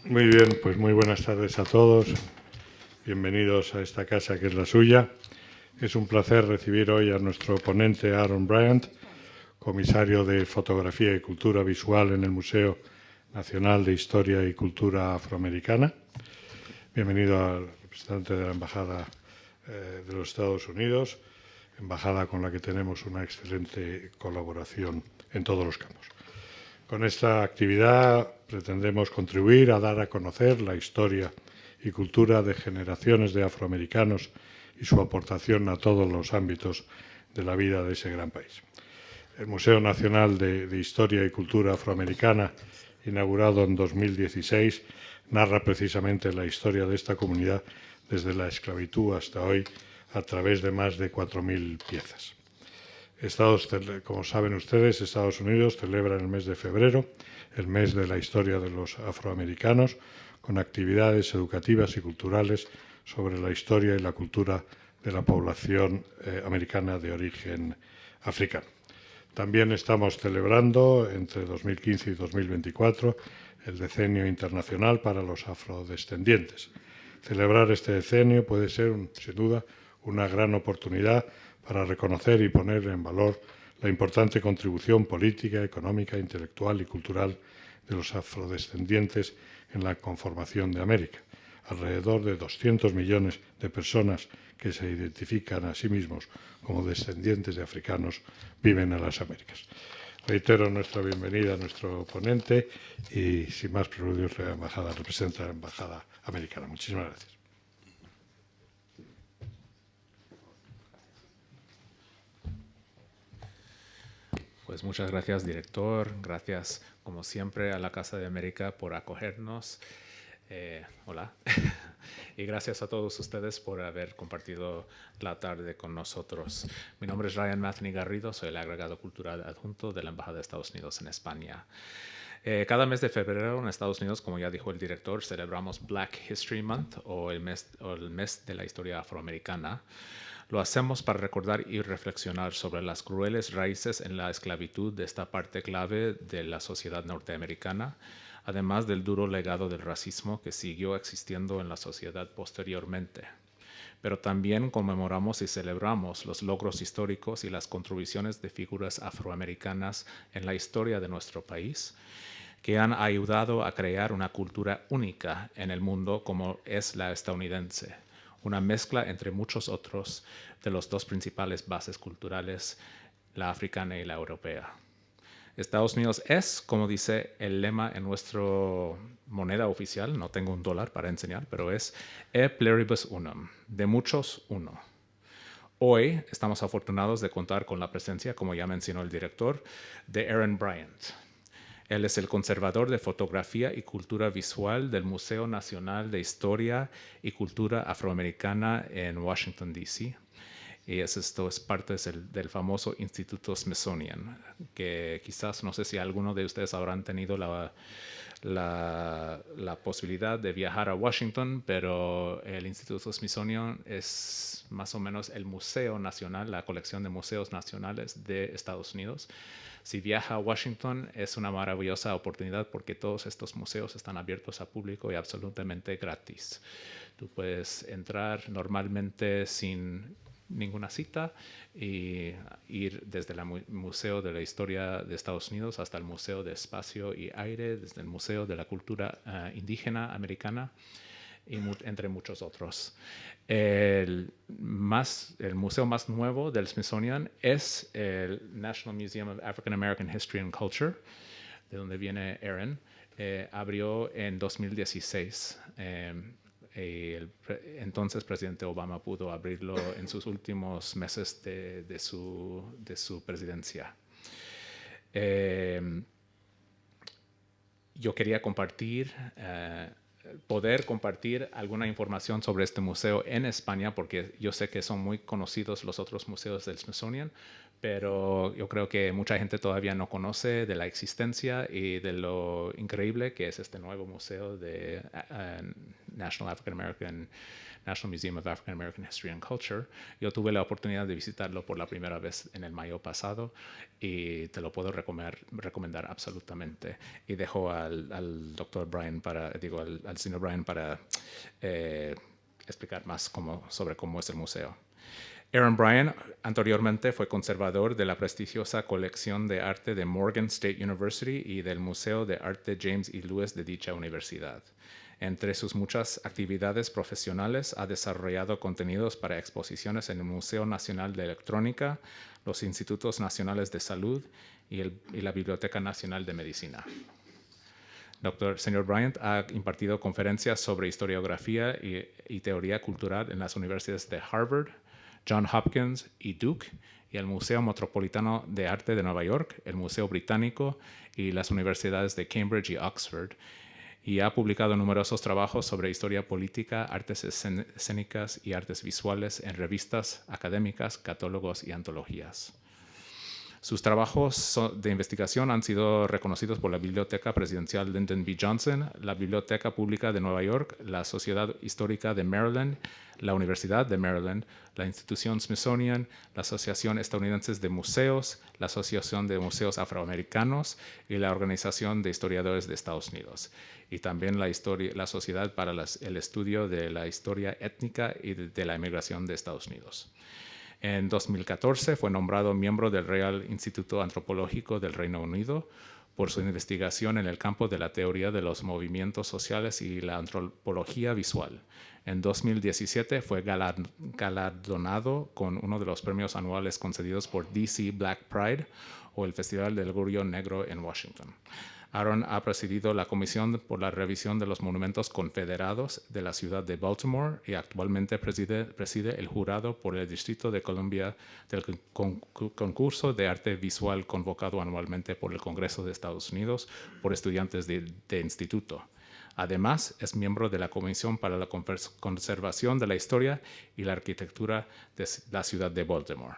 Muy bien, pues muy buenas tardes a todos. Bienvenidos a esta casa que es la suya. Es un placer recibir hoy a nuestro ponente Aaron Bryant, comisario de Fotografía y Cultura Visual en el Museo Nacional de Historia y Cultura Afroamericana. Bienvenido al representante de la Embajada de los Estados Unidos, embajada con la que tenemos una excelente colaboración en todos los campos. Con esta actividad pretendemos contribuir a dar a conocer la historia y cultura de generaciones de afroamericanos y su aportación a todos los ámbitos de la vida de ese gran país. El Museo Nacional de Historia y Cultura Afroamericana, inaugurado en 2016, narra precisamente la historia de esta comunidad desde la esclavitud hasta hoy a través de más de 4.000 piezas. Como saben ustedes, Estados Unidos celebra en el mes de febrero el mes de la historia de los afroamericanos, con actividades educativas y culturales sobre la historia y la cultura de la población americana de origen africano. También estamos celebrando entre 2015 y 2024 el Decenio Internacional para los Afrodescendientes. Celebrar este decenio puede ser, sin duda, una gran oportunidad para reconocer y poner en valor la importante contribución política, económica, intelectual y cultural de los afrodescendientes en la conformación de América. Alrededor de 200 millones de personas que se identifican a sí mismos como descendientes de africanos viven en las Américas. Reitero nuestra bienvenida a nuestro ponente y, sin más preludios, la embajada representa a la embajada americana. Muchísimas gracias. Pues muchas gracias, director. Gracias, como siempre, a la Casa de América por acogernos. Hola. Y gracias a todos ustedes por haber compartido la tarde con nosotros. Mi nombre es Ryan Matheny Garrido, soy el agregado cultural adjunto de la Embajada de Estados Unidos en España. Cada mes de febrero en Estados Unidos, como ya dijo el director, celebramos Black History Month o el mes de la historia afroamericana. Lo hacemos para recordar y reflexionar sobre las crueles raíces en la esclavitud de esta parte clave de la sociedad norteamericana, además del duro legado del racismo que siguió existiendo en la sociedad posteriormente. Pero también conmemoramos y celebramos los logros históricos y las contribuciones de figuras afroamericanas en la historia de nuestro país, que han ayudado a crear una cultura única en el mundo como es la estadounidense, una mezcla entre muchos otros de las dos principales bases culturales, la africana y la europea. Estados Unidos es, como dice el lema en nuestra moneda oficial, no tengo un dólar para enseñar, pero es e pluribus unum, de muchos uno. Hoy estamos afortunados de contar con la presencia, como ya mencionó el director, de Aaron Bryant. Él es el conservador de fotografía y cultura visual del Museo Nacional de Historia y Cultura Afroamericana en Washington, D.C. Y esto es parte del famoso Instituto Smithsonian, que quizás, no sé si alguno de ustedes habrán tenido la posibilidad de viajar a Washington, pero el Instituto Smithsonian es más o menos el museo nacional, la colección de museos nacionales de Estados Unidos. Si viaja a Washington es una maravillosa oportunidad porque todos estos museos están abiertos al público y absolutamente gratis. Tú puedes entrar normalmente sin ninguna cita y ir desde el Museo de la Historia de Estados Unidos hasta el Museo de Espacio y Aire, desde el Museo de la Cultura Indígena Americana y entre muchos otros. El museo más nuevo del Smithsonian es el National Museum of African American History and Culture, de donde viene Aaron. Abrió en 2016. El entonces presidente Obama pudo abrirlo en sus últimos meses de su presidencia. Yo quería poder compartir alguna información sobre este museo en España, porque yo sé que son muy conocidos los otros museos del Smithsonian, pero yo creo que mucha gente todavía no conoce de la existencia y de lo increíble que es este nuevo museo National Museum of African American History and Culture. Yo tuve la oportunidad de visitarlo por la primera vez en el mayo pasado y te lo puedo recomendar absolutamente. Y dejo al doctor Bryant al señor Bryant para explicar más sobre cómo es el museo. Aaron Bryant anteriormente fue conservador de la prestigiosa colección de arte de Morgan State University y del Museo de Arte James E. Lewis de dicha universidad. Entre sus muchas actividades profesionales, ha desarrollado contenidos para exposiciones en el Museo Nacional de Electrónica, los Institutos Nacionales de Salud y la Biblioteca Nacional de Medicina. Señor Bryant ha impartido conferencias sobre historiografía y teoría cultural en las universidades de Harvard, Johns Hopkins y Duke, y el Museo Metropolitano de Arte de Nueva York, el Museo Británico y las universidades de Cambridge y Oxford, y ha publicado numerosos trabajos sobre historia política, artes escénicas y artes visuales en revistas académicas, catálogos y antologías. Sus trabajos de investigación han sido reconocidos por la Biblioteca Presidencial Lyndon B. Johnson, la Biblioteca Pública de Nueva York, la Sociedad Histórica de Maryland, la Universidad de Maryland, la Institución Smithsonian, la Asociación Estadounidense de Museos, la Asociación de Museos Afroamericanos y la Organización de Historiadores de Estados Unidos, y también la Sociedad para el Estudio de la Historia Étnica y de la Inmigración de Estados Unidos. En 2014 fue nombrado miembro del Real Instituto Antropológico del Reino Unido por su investigación en el campo de la teoría de los movimientos sociales y la antropología visual. En 2017 fue galardonado con uno de los premios anuales concedidos por DC Black Pride o el Festival del Orgullo Negro en Washington. Aaron ha presidido la Comisión por la Revisión de los Monumentos Confederados de la ciudad de Baltimore y actualmente preside el jurado por el Distrito de Columbia del concurso de arte visual convocado anualmente por el Congreso de Estados Unidos por estudiantes de instituto. Además, es miembro de la Comisión para la Conservación de la Historia y la Arquitectura de la ciudad de Baltimore.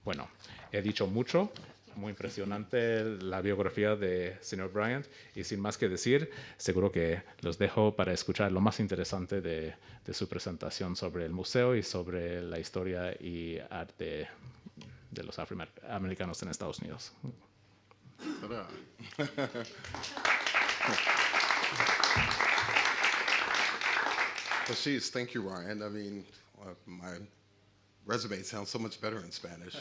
Bueno, he dicho mucho. Muy impresionante la biografía de señor Bryant, y sin más que decir, seguro que los dejo para escuchar lo más interesante de su presentación sobre el museo y sobre la historia y arte de los afroamericanos en Estados Unidos. Well, geez, thank you, Ryan. I mean, my resume sounds so much better in Spanish.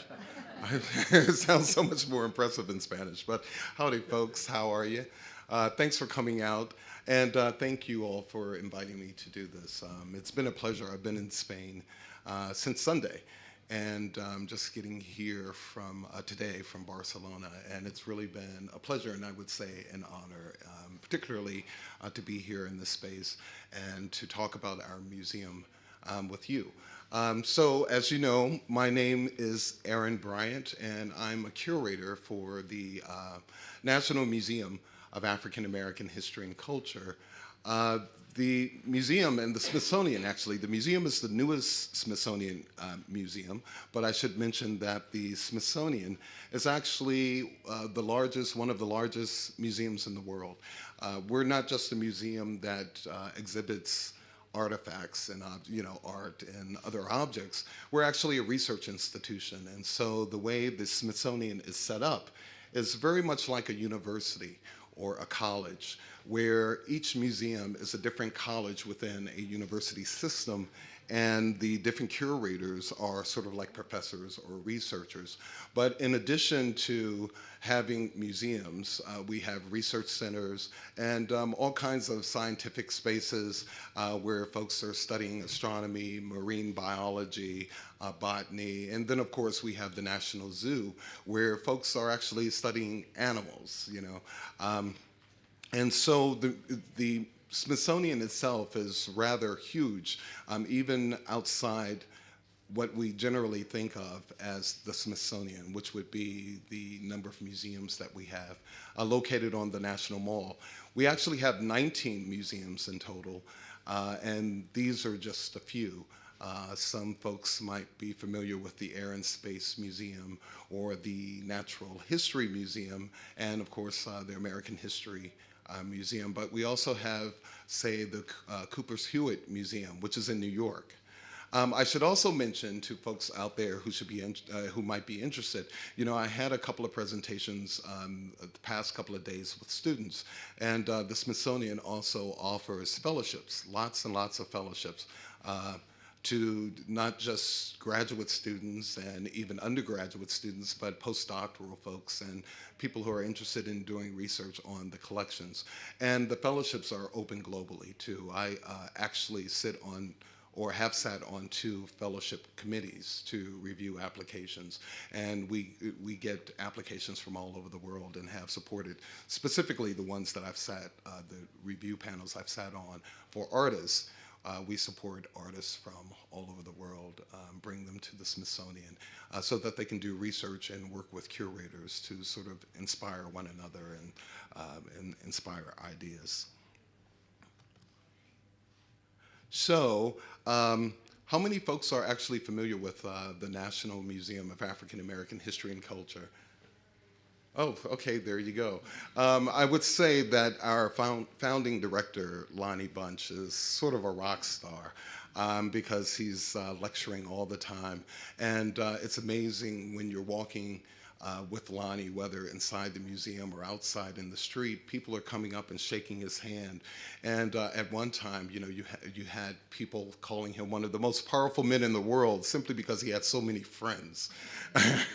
It sounds so much more impressive in Spanish. But howdy, folks. How are you? Thanks for coming out. And thank you all for inviting me to do this. It's been a pleasure. I've been in Spain since Sunday. And just getting here today from Barcelona. And it's really been a pleasure, and I would say an honor, particularly to be here in this space and to talk about our museum with you. So as you know, my name is Aaron Bryant, and I'm a curator for the National Museum of African American History and Culture. The museum and the Smithsonian, actually, the museum is the newest Smithsonian museum, but I should mention that the Smithsonian is actually one of the largest museums in the world. We're not just a museum that exhibits artifacts and art and other objects. We're actually a research institution, and so the way the Smithsonian is set up is very much like a university or a college, where each museum is a different college within a university system, and the different curators are sort of like professors or researchers. But in addition to having museums, we have research centers and all kinds of scientific spaces where folks are studying astronomy, marine biology, botany, and then of course we have the National Zoo, where folks are actually studying animals, and so the Smithsonian itself is rather huge, even outside what we generally think of as the Smithsonian, which would be the number of museums that we have located on the National Mall. We actually have 19 museums in total, and these are just a few. Some folks might be familiar with the Air and Space Museum or the Natural History Museum, and of course the American History Museum, but we also have, say, the Cooper's Hewitt Museum, which is in New York. I should also mention to folks out there who might be interested, I had a couple of presentations the past couple of days with students, and the Smithsonian also offers fellowships, lots and lots of fellowships, to not just graduate students and even undergraduate students, but postdoctoral folks and people who are interested in doing research on the collections. And the fellowships are open globally, too. I actually sit on or have sat on 2 fellowship committees to review applications. And we get applications from all over the world and have supported specifically the ones that I've sat, the review panels I've sat on for artists. We support artists from all over the world, bring them to the Smithsonian so that they can do research and work with curators to sort of inspire one another and inspire ideas. So, how many folks are actually familiar with the National Museum of African American History and Culture? Oh, okay, there you go. I would say that our founding director, Lonnie Bunch, is sort of a rock star because he's lecturing all the time. And it's amazing when you're walking with Lonnie, whether inside the museum or outside in the street, people are coming up and shaking his hand. And at one time, you had people calling him one of the most powerful men in the world simply because he had so many friends.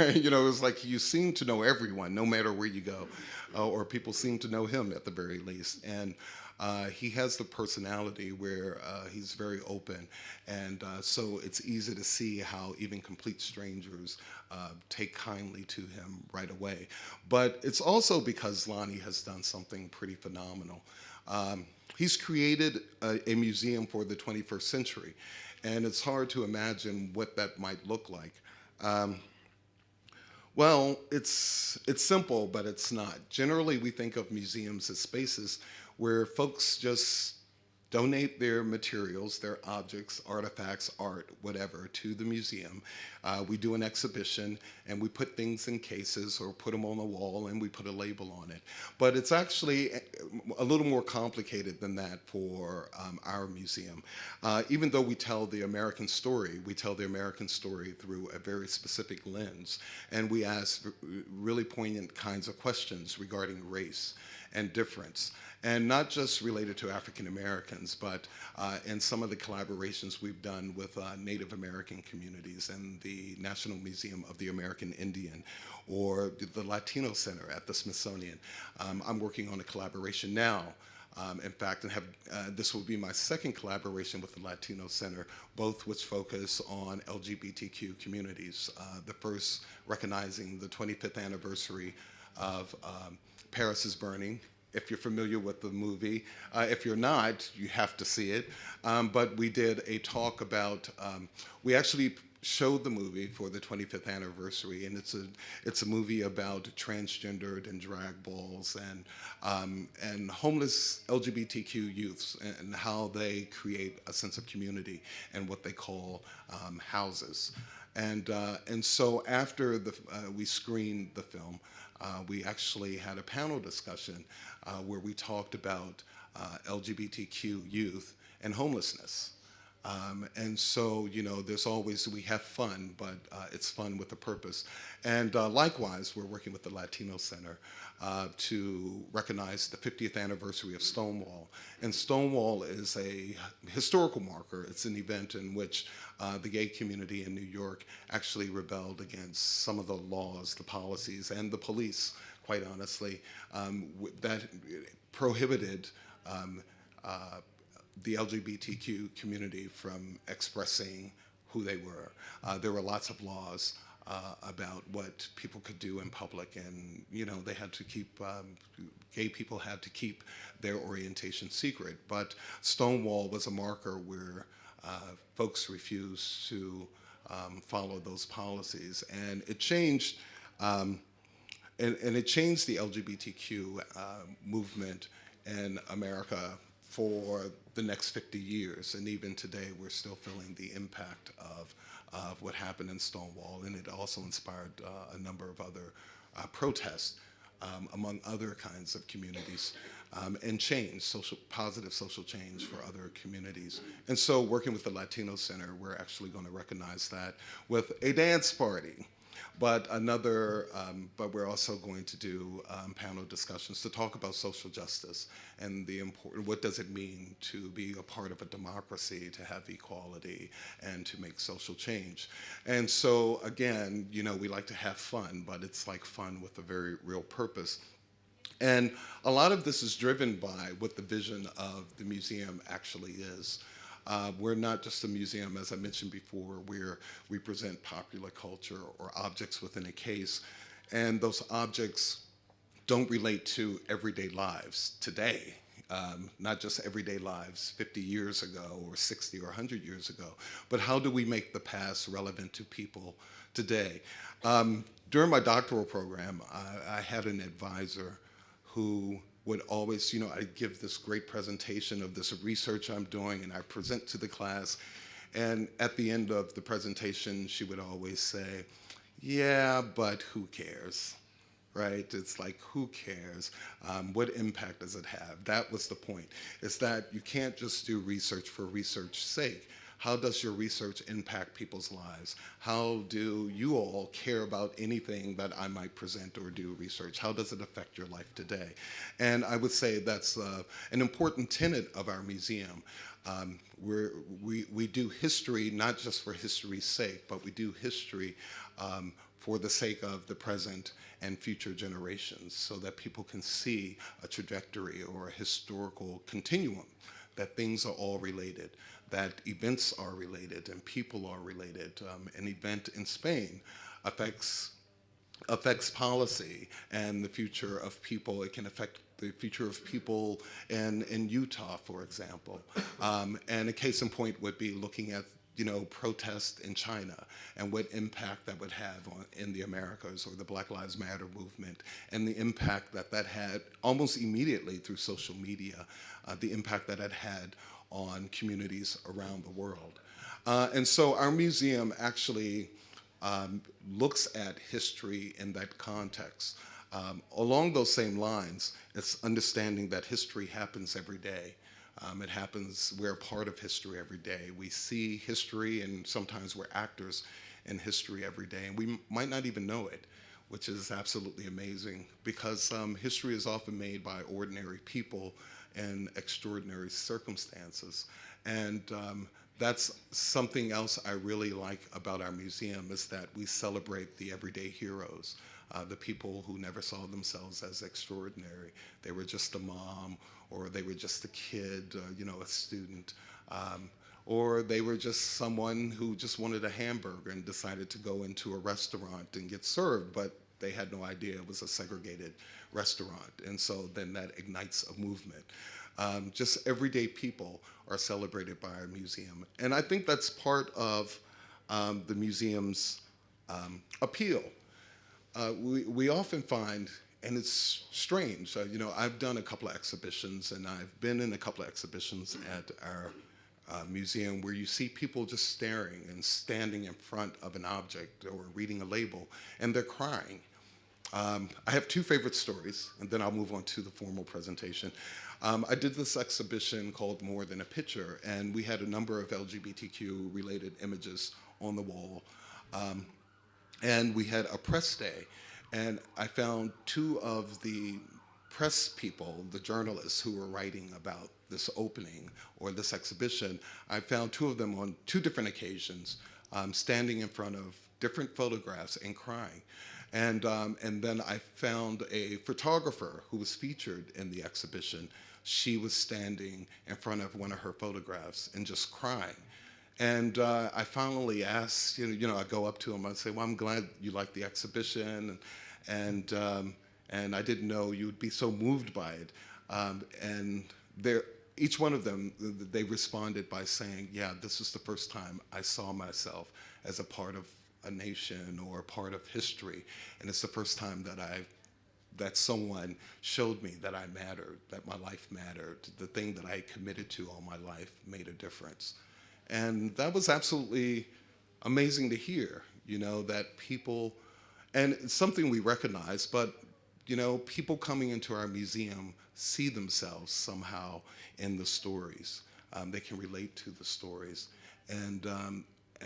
It was like you seem to know everyone, no matter where you go, or people seem to know him at the very least. And he has the personality where he's very open, and so it's easy to see how even complete strangers take kindly to him right away. But it's also because Lonnie has done something pretty phenomenal. He's created a museum for the 21st century, and it's hard to imagine what that might look like. Well, it's simple, but it's not. Generally, we think of museums as spaces where folks just donate their materials, their objects, artifacts, art, whatever, to the museum. We do an exhibition, and we put things in cases or put them on the wall, and we put a label on it. But it's actually a little more complicated than that for our museum. Even though we tell the American story, we tell the American story through a very specific lens, and we ask really poignant kinds of questions regarding race and difference, and not just related to African Americans, but in some of the collaborations we've done with Native American communities and the National Museum of the American Indian, or the Latino Center at the Smithsonian. I'm working on a collaboration now, in fact, and this will be my second collaboration with the Latino Center, both which focus on LGBTQ communities. The first recognizing the 25th anniversary of Paris is Burning, if you're familiar with the movie. If you're not, you have to see it. But we did a talk about, we actually showed the movie for the 25th anniversary, and it's a movie about transgendered and drag balls and homeless LGBTQ youths and how they create a sense of community and what they call houses. And so after we screened the film, we actually had a panel discussion where we talked about LGBTQ youth and homelessness. And so, there's always, we have fun, but it's fun with a purpose. And likewise, we're working with the Latino Center to recognize the 50th anniversary of Stonewall. And Stonewall is a historical marker. It's an event in which the gay community in New York actually rebelled against some of the laws, the policies, and the police, quite honestly, that prohibited the LGBTQ community from expressing who they were. There were lots of laws about what people could do in public, and they had to keep, gay people had to keep their orientation secret. But Stonewall was a marker where folks refused to follow those policies, and it changed. And it changed the LGBTQ movement in America for the next 50 years. And even today, we're still feeling the impact of what happened in Stonewall. And it also inspired a number of other protests among other kinds of communities, and change, positive social change for other communities. And so working with the Latino Center, we're actually going to recognize that with a dance party. But we're also going to do panel discussions to talk about social justice and what does it mean to be a part of a democracy, to have equality, and to make social change. And so again, we like to have fun, but it's like fun with a very real purpose. And a lot of this is driven by what the vision of the museum actually is. We're not just a museum, as I mentioned before, where we present popular culture or objects within a case, and those objects don't relate to everyday lives today, not just everyday lives 50 years ago or 60 or 100 years ago, but how do we make the past relevant to people today? During my doctoral program, I had an advisor who would always, I'd give this great presentation of this research I'm doing, and I present to the class, and at the end of the presentation, she would always say, yeah, but who cares, right? It's like, who cares? What impact does it have? That was the point, is that you can't just do research for research's sake. How does your research impact people's lives? How do you all care about anything that I might present or do research? How does it affect your life today? And I would say that's an important tenet of our museum. We do history not just for history's sake, but we do history for the sake of the present and future generations, so that people can see a trajectory or a historical continuum, that things are all related, that events are related and people are related. An event in Spain affects policy and the future of people. It can affect the future of people in Utah, for example. And a case in point would be looking at protests in China and what impact that would have in the Americas, or the Black Lives Matter movement, and the impact that had almost immediately through social media, the impact that it had on communities around the world. And so our museum actually looks at history in that context. Along those same lines, it's understanding that history happens every day. It happens, we're a part of history every day. We see history, and sometimes we're actors in history every day, and we might not even know it, which is absolutely amazing, because history is often made by ordinary people in extraordinary circumstances. And that's something else I really like about our museum, is that we celebrate the everyday heroes, the people who never saw themselves as extraordinary. They were just a mom, or they were just a kid, a student, or they were just someone who just wanted a hamburger and decided to go into a restaurant and get served, but they had no idea it was a segregated restaurant. And so then that ignites a movement. Just everyday people are celebrated by our museum. And I think that's part of the museum's appeal. We often find, and it's strange, I've done a couple of exhibitions, and I've been in a couple of exhibitions at our museum where you see people just staring and standing in front of an object or reading a label, and they're crying. I have two favorite stories, and then I'll move on to the formal presentation. I did this exhibition called More Than a Picture, and we had a number of LGBTQ-related images on the wall. And we had a press day, and I found two of the press people, the journalists who were writing about this opening or this exhibition. I found two of them on two different occasions, standing in front of different photographs and crying. And then I found a photographer who was featured in the exhibition. She was standing in front of one of her photographs and just crying. And I finally asked, I go up to him, I say, well, I'm glad you liked the exhibition, and I didn't know you'd be so moved by it. And each one of them, they responded by saying, yeah, this is the first time I saw myself as a part of a nation or a part of history, and it's the first time that someone showed me that I mattered, that my life mattered, the thing that I committed to all my life made a difference. And that was absolutely amazing to hear, that people, and it's something we recognize, but you know, people coming into our museum see themselves somehow in the stories. They can relate to the stories. And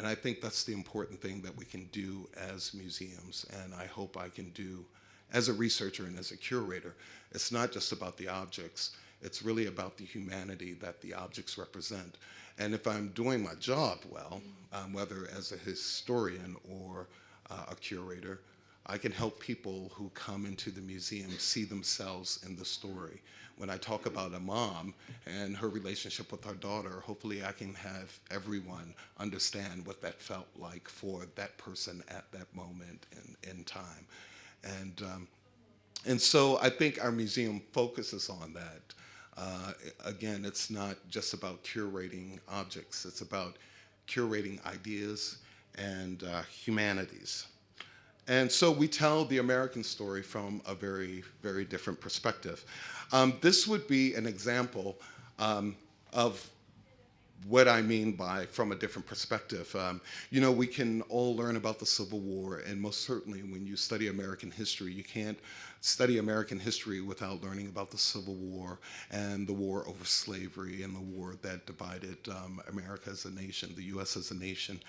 I think that's the important thing that we can do as museums, and I hope I can do as a researcher and as a curator. It's not just about the objects, it's really about the humanity that the objects represent. And if I'm doing my job well, whether as a historian or a curator, I can help people who come into the museum see themselves in the story. When I talk about a mom and her relationship with her daughter, hopefully I can have everyone understand what that felt like for that person at that moment in time. And so I think our museum focuses on that. Again, it's not just about curating objects, it's about curating ideas and humanities. And so we tell the American story from a very, very different perspective. This would be an example of what I mean by from a different perspective. You know, we can all learn about the Civil War, and most certainly when you study American history, you can't study American history without learning about the Civil War and the war over slavery and the war that divided America as a nation, the US as a nation.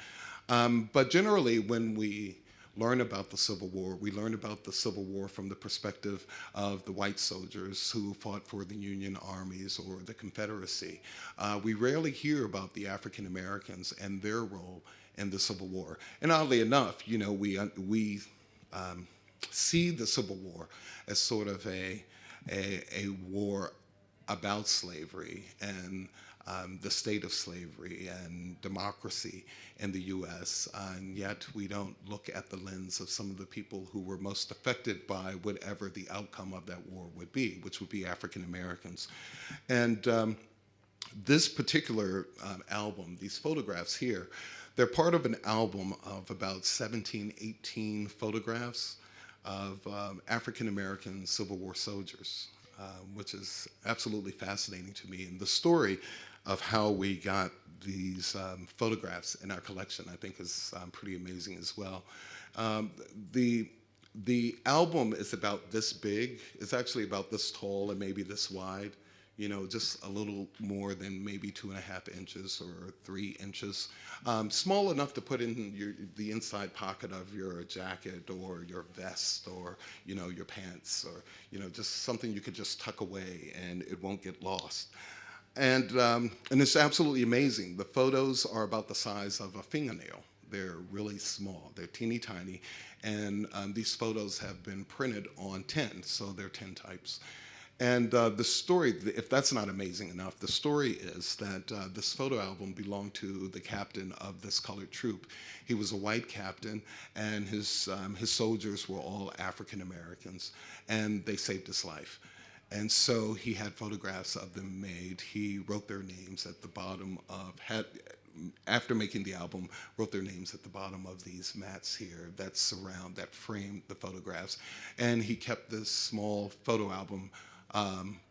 But generally, when we learn about the Civil War, we learn about the Civil War from the perspective of the white soldiers who fought for the Union armies or the Confederacy. We rarely hear about the African Americans and their role in the Civil War. And oddly enough, you know, we see the Civil War as sort of a war about slavery and the state of slavery and democracy in the US, and yet we don't look at the lens of some of the people who were most affected by whatever the outcome of that war would be, which would be African Americans. And this particular album, these photographs here, they're part of an album of about 17, 18 photographs of African American Civil War soldiers, which is absolutely fascinating to me. And the story of how we got these photographs in our collection, I think, is pretty amazing as well. The album is about this big. It's actually about this tall and maybe this wide, you know, just a little more than maybe 2.5 inches or 3 inches. Small enough to put in the inside pocket of your jacket or your vest or, you know, your pants, or, you know, just something you could just tuck away and it won't get lost. And it's absolutely amazing. The photos are about the size of a fingernail. They're really small. They're teeny tiny. And these photos have been printed on tin, so they're tin types. And the story, if that's not amazing enough, the story is that this photo album belonged to the captain of this colored troop. He was a white captain, and his soldiers were all African Americans, and they saved his life. And so he had photographs of them made. He wrote their names at the bottom of, after making the album, wrote their names at the bottom of these mats here that frame the photographs. And he kept this small photo album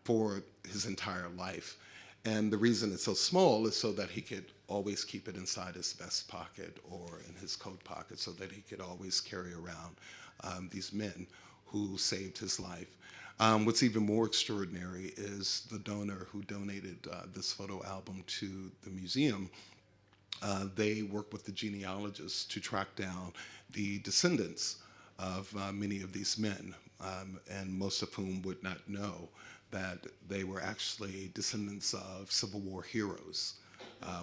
for his entire life. And the reason it's so small is so that he could always keep it inside his vest pocket or in his coat pocket, so that he could always carry around these men who saved his life. What's even more extraordinary is the donor who donated this photo album to the museum. They worked with the genealogists to track down the descendants of many of these men, and most of whom would not know that they were actually descendants of Civil War heroes,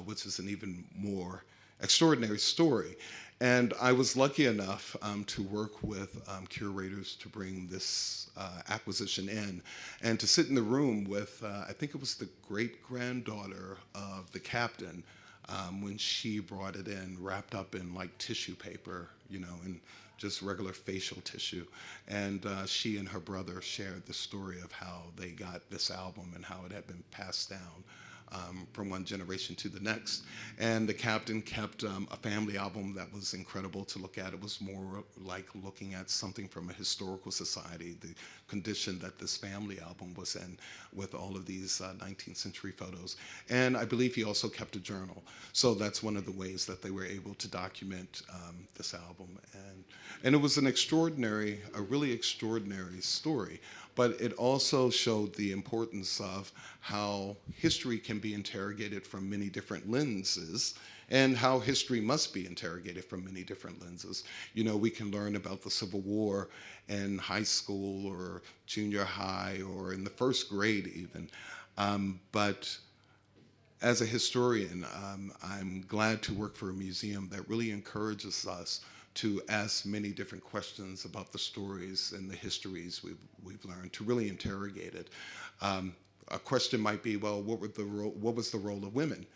which is an even more extraordinary story. And I was lucky enough to work with curators to bring this acquisition in, and to sit in the room with, I think it was the great-granddaughter of the captain, when she brought it in, wrapped up in like tissue paper, you know, and just regular facial tissue. And she and her brother shared the story of how they got this album and how it had been passed down from one generation to the next. And the captain kept a family album that was incredible to look at. It was more like looking at something from a historical society, the condition that this family album was in with all of these 19th century photos. And I believe he also kept a journal. So that's one of the ways that they were able to document this album. And it was a really extraordinary story. But it also showed the importance of how history can be interrogated from many different lenses, and how history must be interrogated from many different lenses. You know, we can learn about the Civil War in high school or junior high or in the first grade even. But as a historian, I'm glad to work for a museum that really encourages us to ask many different questions about the stories and the histories we've learned, to really interrogate it. A question might be, well, what was the role of women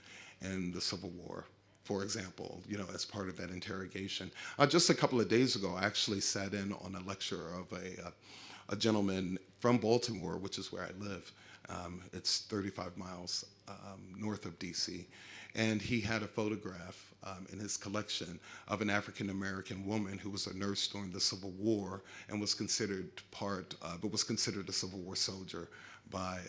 in the Civil War, for example, you know, as part of that interrogation? Just a couple of days ago, I actually sat in on a lecture of a gentleman from Baltimore, which is where I live. It's 35 miles north of DC. And he had a photograph in his collection of an African-American woman who was a nurse during the Civil War and was considered a Civil War soldier by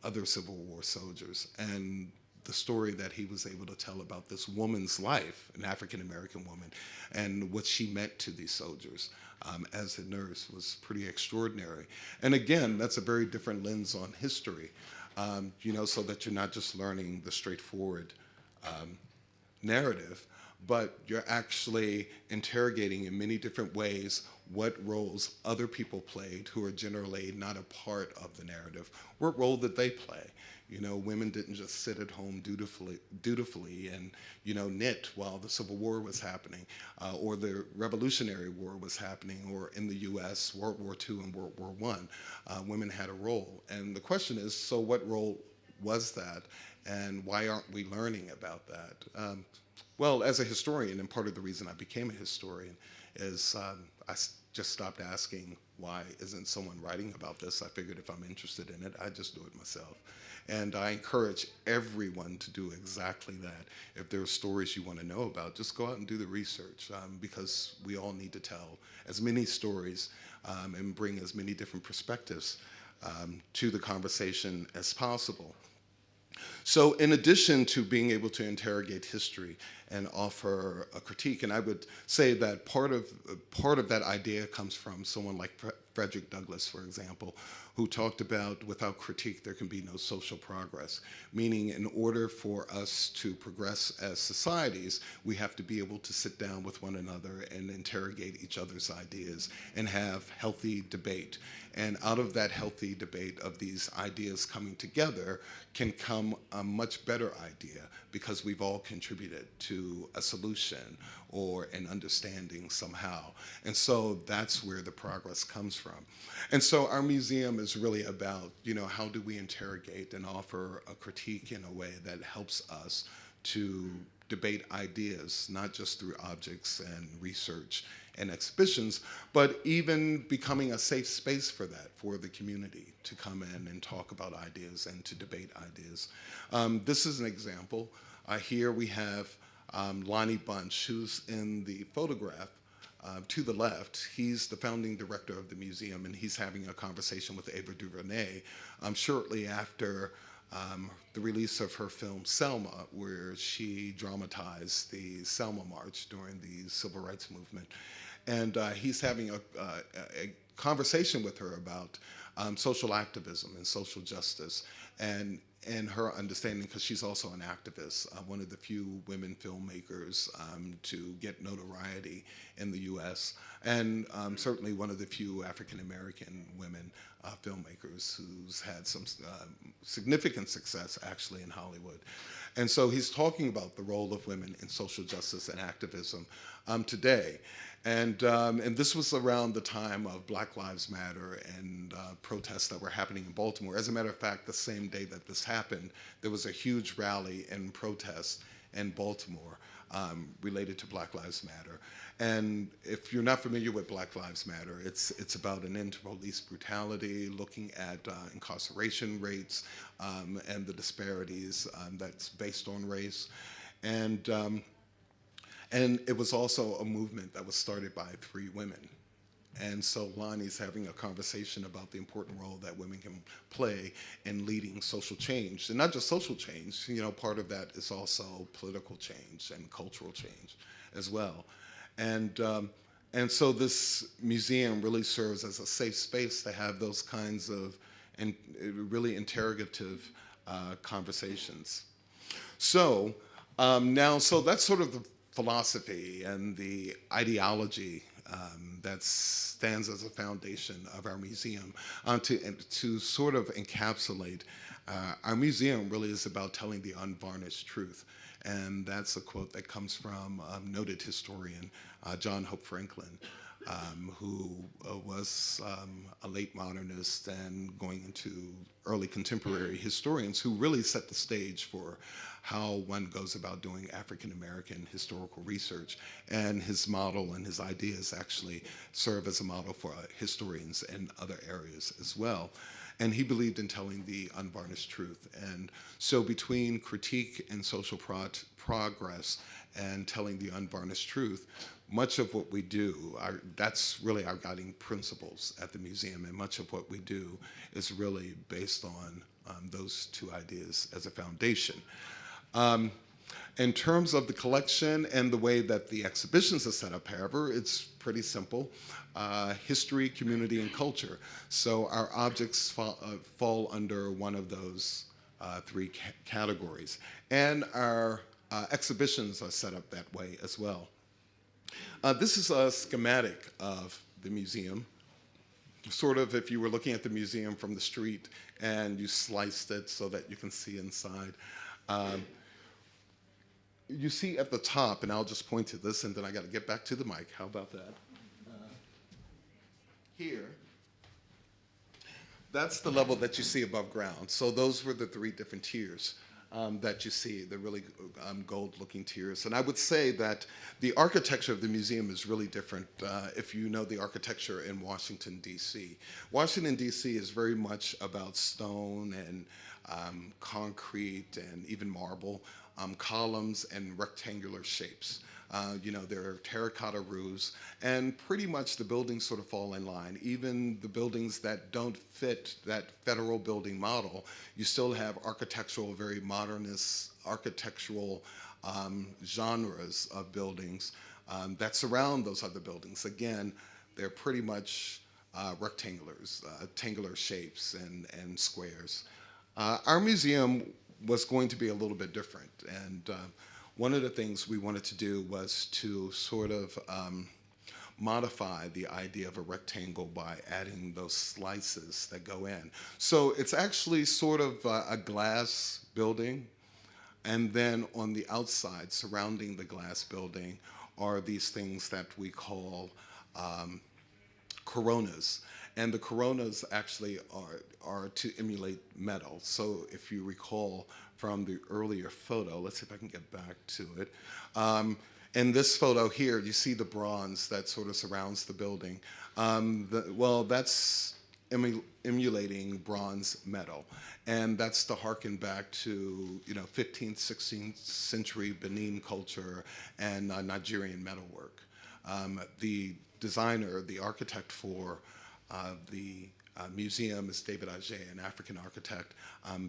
other Civil War soldiers. And the story that he was able to tell about this woman's life, an African-American woman, and what she meant to these soldiers as a nurse was pretty extraordinary. And again, that's a very different lens on history, you know, so that you're not just learning the straightforward narrative, but you're actually interrogating in many different ways what roles other people played who are generally not a part of the narrative. What role did they play? You know, women didn't just sit at home dutifully and, you know, knit while the Civil War was happening, or the Revolutionary War was happening, or in the U.S., World War II and World War I. Women had a role. And the question is, so what role was that? And why aren't we learning about that? Well, as a historian, and part of the reason I became a historian is I just stopped asking, why isn't someone writing about this? I figured if I'm interested in it, I'd just do it myself. And I encourage everyone to do exactly that. If there are stories you want to know about, just go out and do the research, because we all need to tell as many stories and bring as many different perspectives to the conversation as possible. So in addition to being able to interrogate history and offer a critique, and I would say that part of that idea comes from someone like Frederick Douglass, for example, who talked about without critique there can be no social progress, meaning in order for us to progress as societies, we have to be able to sit down with one another and interrogate each other's ideas and have healthy debate. And out of that healthy debate of these ideas coming together can come a much better idea because we've all contributed to a solution or an understanding somehow. And so that's where the progress comes from. And so our museum is really about, you know, how do we interrogate and offer a critique in a way that helps us to debate ideas, not just through objects and research and exhibitions, but even becoming a safe space for that, for the community to come in and talk about ideas and to debate ideas. This is an example. Here we have Lonnie Bunch, who's in the photograph to the left. He's the founding director of the museum, and he's having a conversation with Ava DuVernay shortly after the release of her film Selma, where she dramatized the Selma March during the Civil Rights Movement. And he's having a conversation with her about social activism and social justice and her understanding, because she's also an activist, one of the few women filmmakers to get notoriety in the US, and certainly one of the few African-American women filmmakers who's had some significant success actually in Hollywood. And so he's talking about the role of women in social justice and activism today. And this was around the time of Black Lives Matter and protests that were happening in Baltimore. As a matter of fact, the same day that this happened, there was a huge rally and protest and Baltimore related to Black Lives Matter. And if you're not familiar with Black Lives Matter, it's about an end to police brutality, looking at incarceration rates and the disparities that's based on race. And it was also a movement that was started by 3 women. And so Lonnie's having a conversation about the important role that women can play in leading social change. And not just social change, you know, part of that is also political change and cultural change as well. And so this museum really serves as a safe space to have those kinds of really interrogative conversations. So so that's sort of the philosophy and the ideology that stands as a foundation of our museum. To sort of encapsulate, our museum really is about telling the unvarnished truth. And that's a quote that comes from noted historian John Hope Franklin, who was a late modernist and going into early contemporary historians who really set the stage for how one goes about doing African American historical research. And his model and his ideas actually serve as a model for historians in other areas as well. And he believed in telling the unvarnished truth. And so between critique and social progress and telling the unvarnished truth, much of what we do, that's really our guiding principles at the museum, and much of what we do is really based on those 2 ideas as a foundation. In terms of the collection and the way that the exhibitions are set up, however, it's pretty simple. History, community, and culture. So our objects fall under one of those 3 categories. And our exhibitions are set up that way as well. This is a schematic of the museum. Sort of if you were looking at the museum from the street and you sliced it so that you can see inside. You see at the top, and I'll just point to this, and then I got to get back to the mic. How about that? Here, that's the level that you see above ground. So those were the 3 different tiers that you see, the really gold-looking tiers. And I would say that the architecture of the museum is really different if you know the architecture in Washington, D.C. Washington, D.C. is very much about stone and concrete and even marble, columns and rectangular shapes. You know, there are terracotta roofs, and pretty much the buildings sort of fall in line. Even the buildings that don't fit that federal building model, you still have architectural, very modernist architectural genres of buildings that surround those other buildings. Again, they're pretty much rectangular shapes and squares. Our museum was going to be a little bit different, and one of the things we wanted to do was to sort of modify the idea of a rectangle by adding those slices that go in. So it's actually sort of a glass building, and then on the outside, surrounding the glass building, are these things that we call coronas. And the coronas actually are to emulate metal. So if you recall from the earlier photo, let's see if I can get back to it. In this photo here, you see the bronze that sort of surrounds the building. Well, that's emulating bronze metal. And that's to harken back to, you know, 15th, 16th century Benin culture and Nigerian metalwork. The designer, the architect for the museum is David Adjaye, an African architect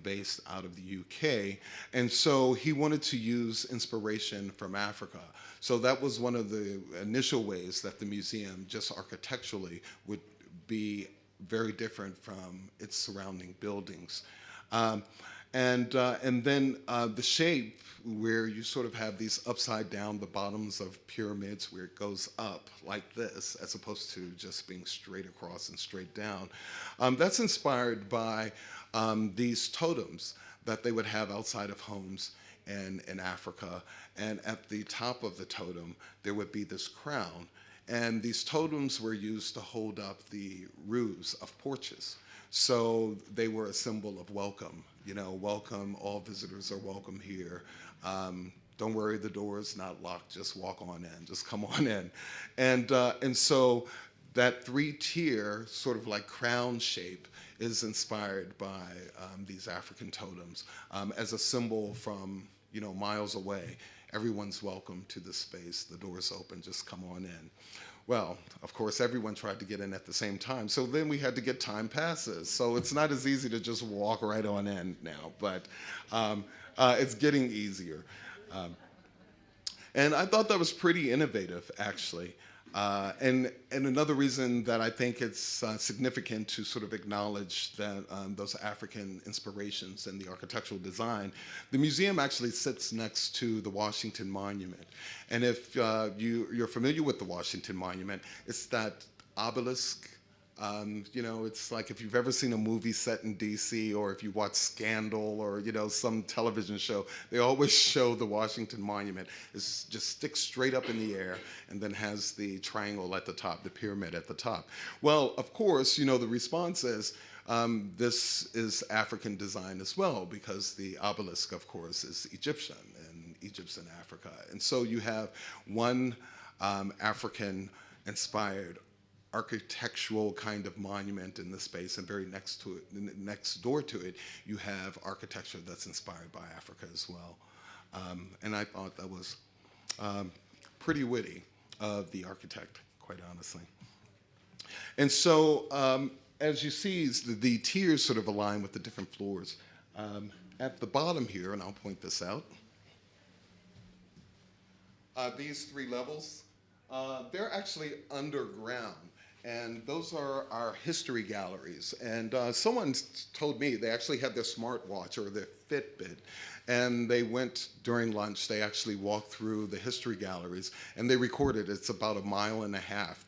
based out of the UK. And so he wanted to use inspiration from Africa. So that was one of the initial ways that the museum, just architecturally, would be very different from its surrounding buildings. And then the shape, where you sort of have these upside down, the bottoms of pyramids, where it goes up like this, as opposed to just being straight across and straight down. That's inspired by these totems that they would have outside of homes in Africa. And at the top of the totem, there would be this crown. And these totems were used to hold up the roofs of porches. So they were a symbol of welcome. You know, welcome, all visitors are welcome here. don't worry, the door is not locked, just walk on in, just come on in. And so that three-tier sort of like crown shape is inspired by these African totems as a symbol from, you know, miles away. Everyone's welcome to this space. The door's open, just come on in. Well, of course, everyone tried to get in at the same time, so then we had to get time passes. So it's not as easy to just walk right on in now, but it's getting easier. And I thought that was pretty innovative, actually. And another reason that I think it's significant to sort of acknowledge that those African inspirations in the architectural design, the museum actually sits next to the Washington Monument. And if you're familiar with the Washington Monument, it's that obelisk. You know, it's like if you've ever seen a movie set in DC, or if you watch Scandal, or, you know, some television show, they always show the Washington Monument. It just sticks straight up in the air and then has the triangle at the top, the pyramid at the top. Well, of course, you know, the response is this is African design as well, because the obelisk, of course, is Egyptian, and Egypt's in Africa. And so you have one African-inspired architectural kind of monument in the space, and very next to it, next door to it, you have architecture that's inspired by Africa as well. And I thought that was pretty witty of the architect, quite honestly. And so, as you see, the tiers sort of align with the different floors. At the bottom here, and I'll point this out, these three levels, they're actually underground. And those are our history galleries. And someone told me they actually had their smartwatch or their Fitbit, and they went during lunch, they actually walked through the history galleries, and they recorded it's about 1.5 miles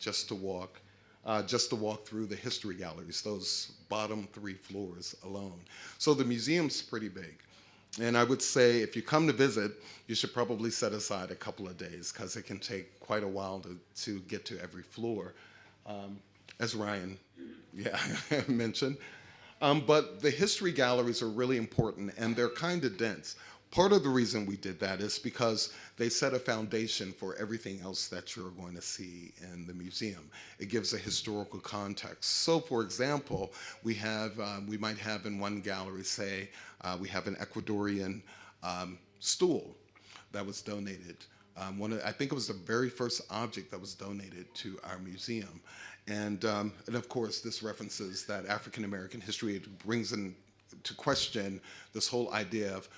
just to walk through the history galleries, those bottom 3 floors alone. So the museum's pretty big. And I would say if you come to visit, you should probably set aside a couple of days, because it can take quite a while to get to every floor. As Ryan mentioned. But the history galleries are really important, and they're kind of dense. Part of the reason we did that is because they set a foundation for everything else that you're going to see in the museum. It gives a historical context. So, for example, we might have in one gallery, say, we have an Ecuadorian stool that was donated. I think it was the very first object that was donated to our museum. And of course, this references that African American history. It brings into question this whole idea of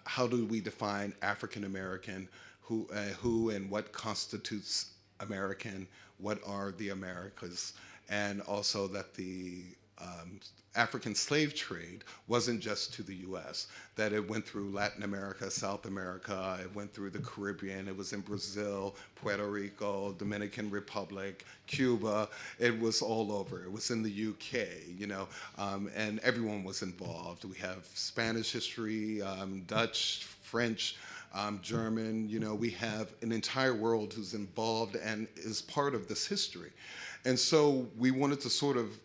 how do we define African American, who and what constitutes American, what are the Americas, and also that the African slave trade wasn't just to the US, that it went through Latin America, South America, it went through the Caribbean, it was in Brazil, Puerto Rico, Dominican Republic, Cuba, it was all over. It was in the UK, you know, and everyone was involved. We have Spanish history, Dutch, French, German, you know, we have an entire world who's involved and is part of this history. And so we wanted to sort of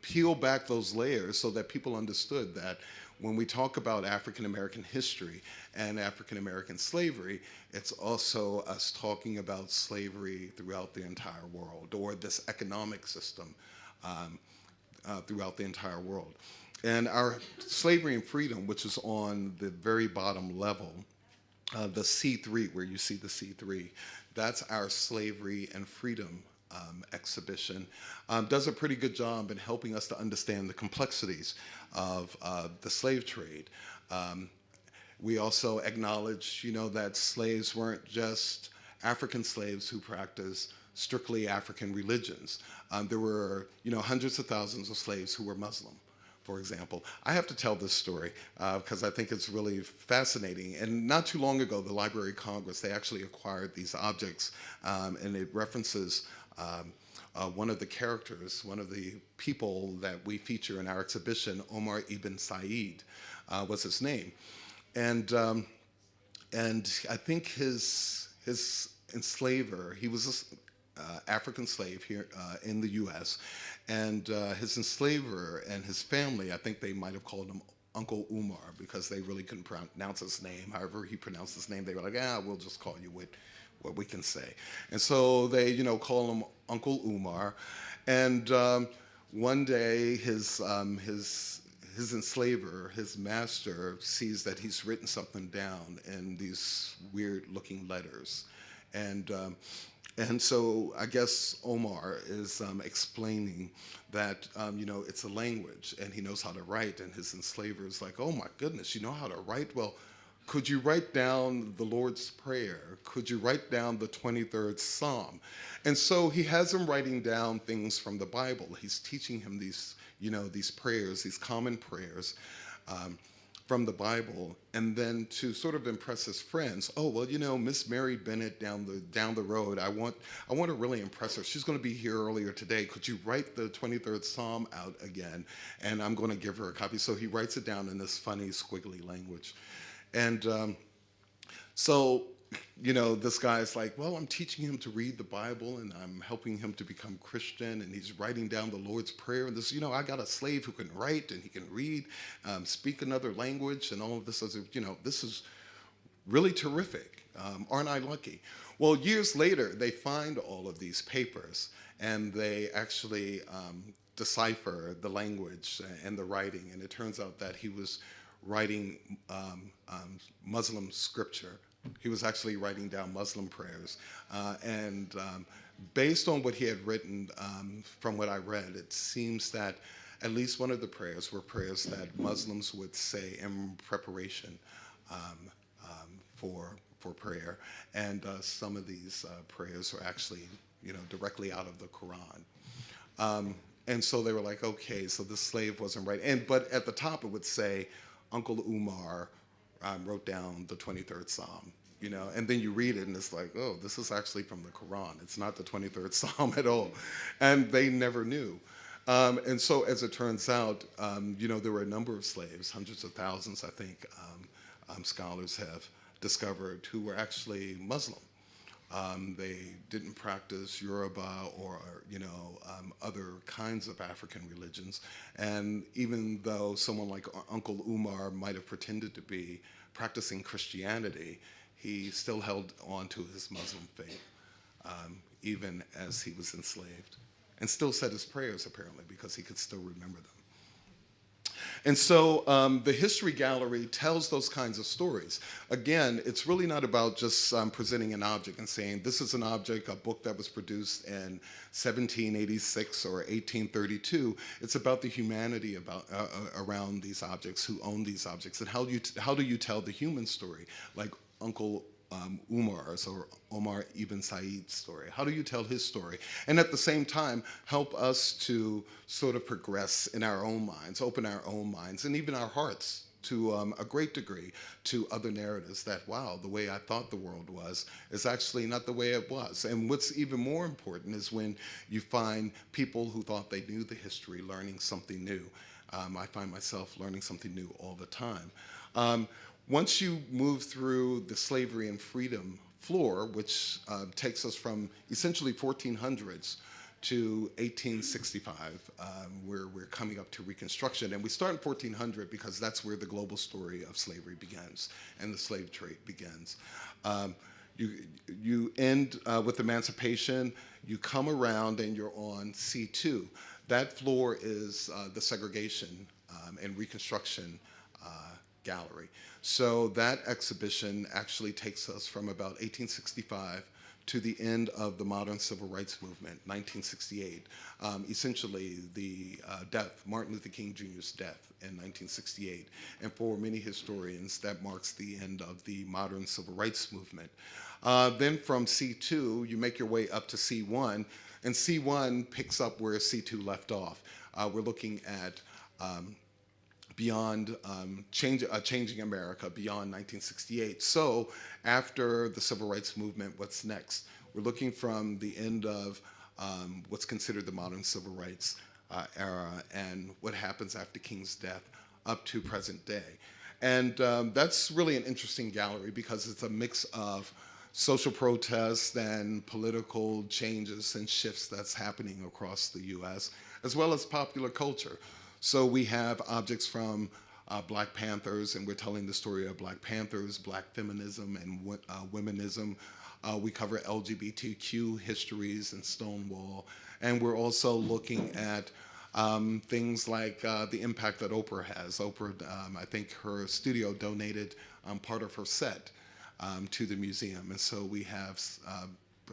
peel back those layers so that people understood that when we talk about African American history and African American slavery, it's also us talking about slavery throughout the entire world, or this economic system throughout the entire world. And our slavery and freedom, which is on the very bottom level, the C3, where you see the C3, that's our slavery and freedom exhibition, does a pretty good job in helping us to understand the complexities of the slave trade. We also acknowledge, you know, that slaves weren't just African slaves who practiced strictly African religions. There were, you know, hundreds of thousands of slaves who were Muslim, for example. I have to tell this story because I think it's really fascinating. And not too long ago, the Library of Congress, they actually acquired these objects, and it references one of the characters, one of the people that we feature in our exhibition, Omar ibn Said was his name. And I think his enslaver, he was an African slave here in the US, and his enslaver and his family, I think they might have called him Uncle Umar, because they really couldn't pronounce his name. However he pronounced his name, they were like, we'll just call you what we can say. And so they, call him Uncle Umar. And one day his enslaver, his master, sees that he's written something down in these weird-looking letters. And so I guess Omar is explaining that, it's a language, and he knows how to write, and his enslaver is like, oh my goodness, you know how to write? Well, could you write down the Lord's Prayer? Could you write down the 23rd Psalm? And so he has him writing down things from the Bible. He's teaching him these, these prayers, these common prayers from the Bible, and then to sort of impress his friends. Oh, well, Miss Mary Bennett down the road, I want to really impress her. She's going to be here earlier today. Could you write the 23rd Psalm out again? And I'm going to give her a copy. So he writes it down in this funny, squiggly language. And so, this guy's like, well, I'm teaching him to read the Bible, and I'm helping him to become Christian, and he's writing down the Lord's Prayer. And this, I got a slave who can write, and he can read, speak another language, and all of this. This is really terrific. Aren't I lucky? Well, years later, they find all of these papers, and they actually decipher the language and the writing. And it turns out that he was writing Muslim scripture. He was actually writing down Muslim prayers. And based on what he had written, from what I read, it seems that at least one of the prayers were prayers that Muslims would say in preparation for prayer. And some of these prayers are actually, directly out of the Quran. And so they were like, okay, so this slave wasn't right. But at the top it would say, Uncle Umar wrote down the 23rd Psalm, and then you read it and it's like, oh, this is actually from the Quran. It's not the 23rd Psalm at all. And they never knew. And so as it turns out, there were a number of slaves, hundreds of thousands, I think, scholars have discovered, who were actually Muslim. They didn't practice Yoruba or, other kinds of African religions. And even though someone like Uncle Umar might have pretended to be practicing Christianity, he still held on to his Muslim faith, even as he was enslaved, and still said his prayers, apparently, because he could still remember them. And so the History Gallery tells those kinds of stories. Again, it's really not about just presenting an object and saying, this is an object, a book that was produced in 1786 or 1832. It's about the humanity around these objects, who own these objects, and how do you tell the human story, like Uncle Umar's or Omar ibn Said's story? How do you tell his story? And at the same time, help us to sort of progress in our own minds, open our own minds, and even our hearts to a great degree to other narratives that, wow, the way I thought the world was is actually not the way it was. And what's even more important is when you find people who thought they knew the history learning something new. I find myself learning something new all the time. Once you move through the slavery and freedom floor, which takes us from essentially 1400s to 1865, where we're coming up to Reconstruction. And we start in 1400 because that's where the global story of slavery begins and the slave trade begins. You end with emancipation, you come around and you're on C2. That floor is the segregation and Reconstruction gallery. So that exhibition actually takes us from about 1865 to the end of the modern civil rights movement, 1968. Essentially the death, Martin Luther King Jr.'s death in 1968. And for many historians, that marks the end of the modern civil rights movement. Then from C2, you make your way up to C1, and C1 picks up where C2 left off. We're looking at beyond changing America beyond 1968. So after the civil rights movement, what's next? We're looking from the end of what's considered the modern civil rights era and what happens after King's death up to present day. And that's really an interesting gallery because it's a mix of social protests and political changes and shifts that's happening across the US, as well as popular culture. So we have objects from Black Panthers, and we're telling the story of Black Panthers, Black feminism, and womenism. We cover LGBTQ histories and Stonewall, and we're also looking at things like the impact that Oprah has. Oprah, I think her studio donated part of her set to the museum, and so we have,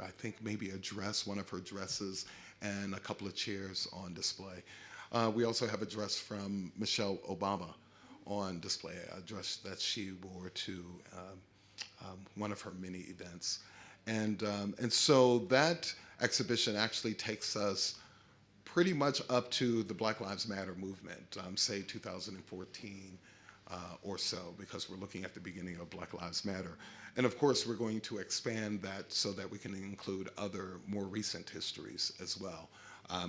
I think maybe a dress, one of her dresses, and a couple of chairs on display. We also have a dress from Michelle Obama on display, a dress that she wore to one of her many events. And so that exhibition actually takes us pretty much up to the Black Lives Matter movement, say 2014 or so, because we're looking at the beginning of Black Lives Matter. And of course, we're going to expand that so that we can include other more recent histories as well,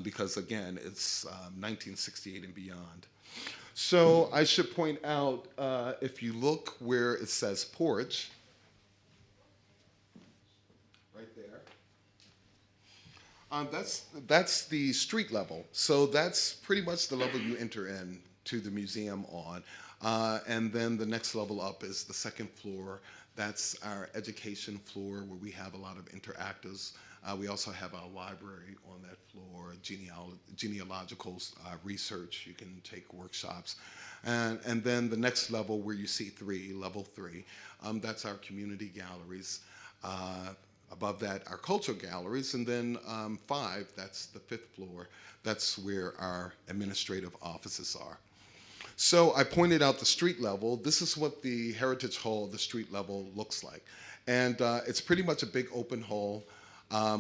because again, it's 1968 and beyond. So I should point out, if you look where it says porch, right there, that's the street level. So that's pretty much the level you enter in to the museum on. And then the next level up is the second floor. That's our education floor where we have a lot of interactives. We also have our library on that floor, genealogical research. You can take workshops. And then the next level where you see level three, that's our community galleries. Above that, our cultural galleries, and then 5, that's the 5th floor. That's where our administrative offices are. So I pointed out the street level. This is what the Heritage Hall, the street level, looks like. And it's pretty much a big open hall,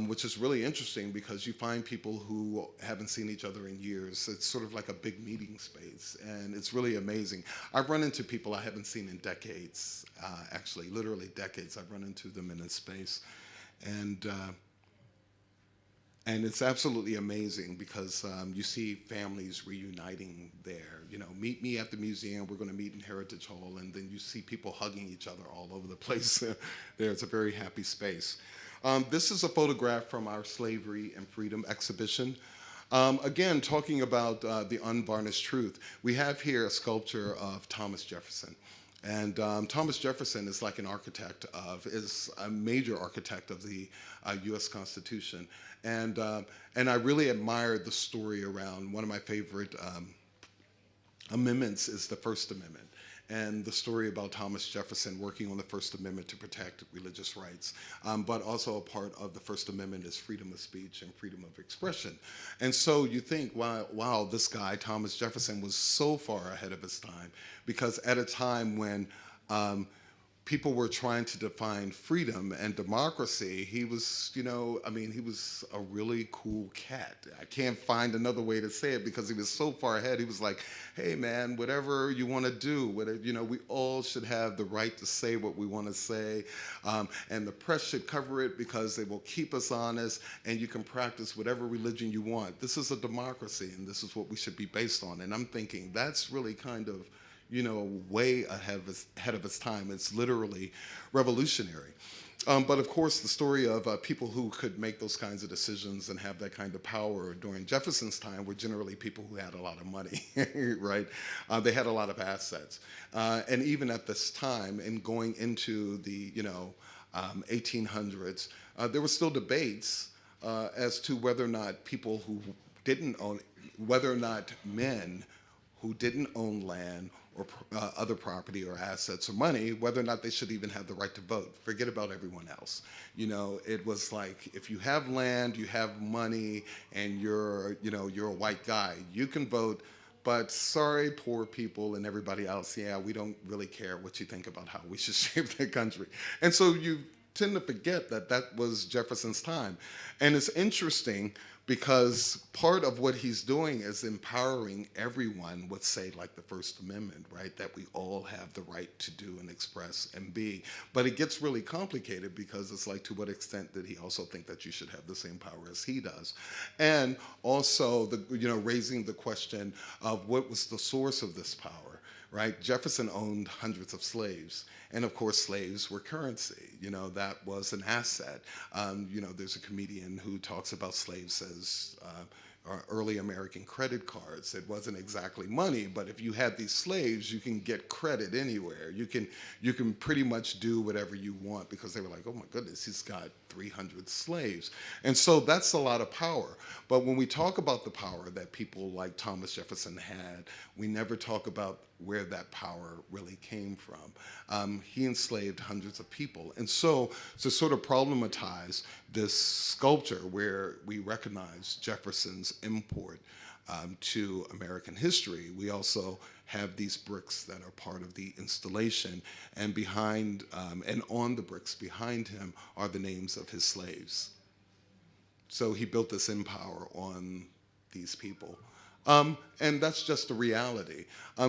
which is really interesting because you find people who haven't seen each other in years. It's sort of like a big meeting space, and it's really amazing. I've run into people I haven't seen in decades, actually, literally decades. I've run into them in this space. And it's absolutely amazing because you see families reuniting there. You know, meet me at the museum, we're going to meet in Heritage Hall, and then you see people hugging each other all over the place there. It's a very happy space. This is a photograph from our Slavery and Freedom exhibition. Again, talking about the unvarnished truth, we have here a sculpture of Thomas Jefferson. And Thomas Jefferson is like an architect is a major architect of the U.S. Constitution. And I really admired the story around one of my favorite amendments is the First Amendment. And the story about Thomas Jefferson working on the First Amendment to protect religious rights. But also a part of the First Amendment is freedom of speech and freedom of expression. And so you think, wow, this guy, Thomas Jefferson, was so far ahead of his time, because at a time when people were trying to define freedom and democracy, he was, you know, I mean, he was a really cool cat. I can't find another way to say it because he was so far ahead. He was like, hey, man, whatever you want to do, whatever, you know, we all should have the right to say what we want to say, and the press should cover it because they will keep us honest, and you can practice whatever religion you want. This is a democracy, and this is what we should be based on. And I'm thinking that's really kind of, you know, way ahead of its time. It's literally revolutionary. But of course, the story of people who could make those kinds of decisions and have that kind of power during Jefferson's time were generally people who had a lot of money, right? They had a lot of assets. And even at this time, and going into the, you know, 1800s, there were still debates as to whether or not people who didn't own, whether or not men who didn't own land or other property or assets or money, whether or not they should even have the right to vote. Forget about everyone else. You know, it was like, if you have land, you have money, and you're, you know, you're a white guy, you can vote, but sorry, poor people and everybody else, yeah, we don't really care what you think about how we should shape the country. And so you tend to forget that that was Jefferson's time. And it's interesting because part of what he's doing is empowering everyone with, say, like the First Amendment, right? That we all have the right to do and express and be. But it gets really complicated because it's like, to what extent did he also think that you should have the same power as he does? And also, you know, raising the question of what was the source of this power, right? Jefferson owned hundreds of slaves. And of course, slaves were currency. You know, that was an asset. You know, there's a comedian who talks about slaves as, early American credit cards. It wasn't exactly money, but if you had these slaves, you can get credit anywhere. You can pretty much do whatever you want, because they were like, oh my goodness, he's got 300 slaves. And so that's a lot of power. But when we talk about the power that people like Thomas Jefferson had, we never talk about where that power really came from. He enslaved hundreds of people. And so to sort of problematize this sculpture where we recognize Jefferson's import to American history, we also have these bricks that are part of the installation, and behind and on the bricks behind him are the names of his slaves. So he built this empire on these people. And that's just a reality,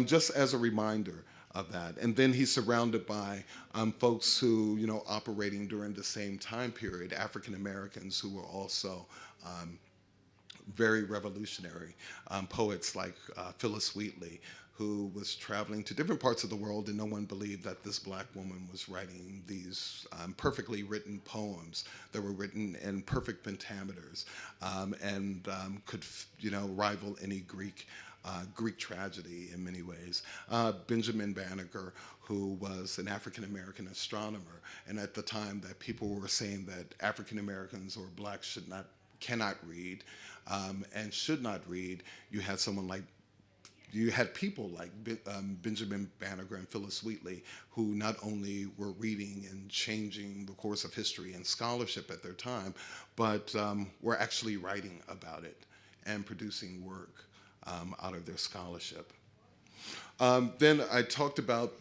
just as a reminder of that. And then he's surrounded by folks who, operating during the same time period, African Americans who were also very revolutionary, poets like Phyllis Wheatley, who was traveling to different parts of the world, and no one believed that this black woman was writing these perfectly written poems that were written in perfect pentameters, and could, rival any Greek tragedy in many ways. Benjamin Banneker, who was an African-American astronomer, and at the time that people were saying that African-Americans or blacks cannot read and should not read, you had people like Benjamin Banneker and Phyllis Wheatley, who not only were reading and changing the course of history and scholarship at their time, but were actually writing about it and producing work out of their scholarship. Then I talked about,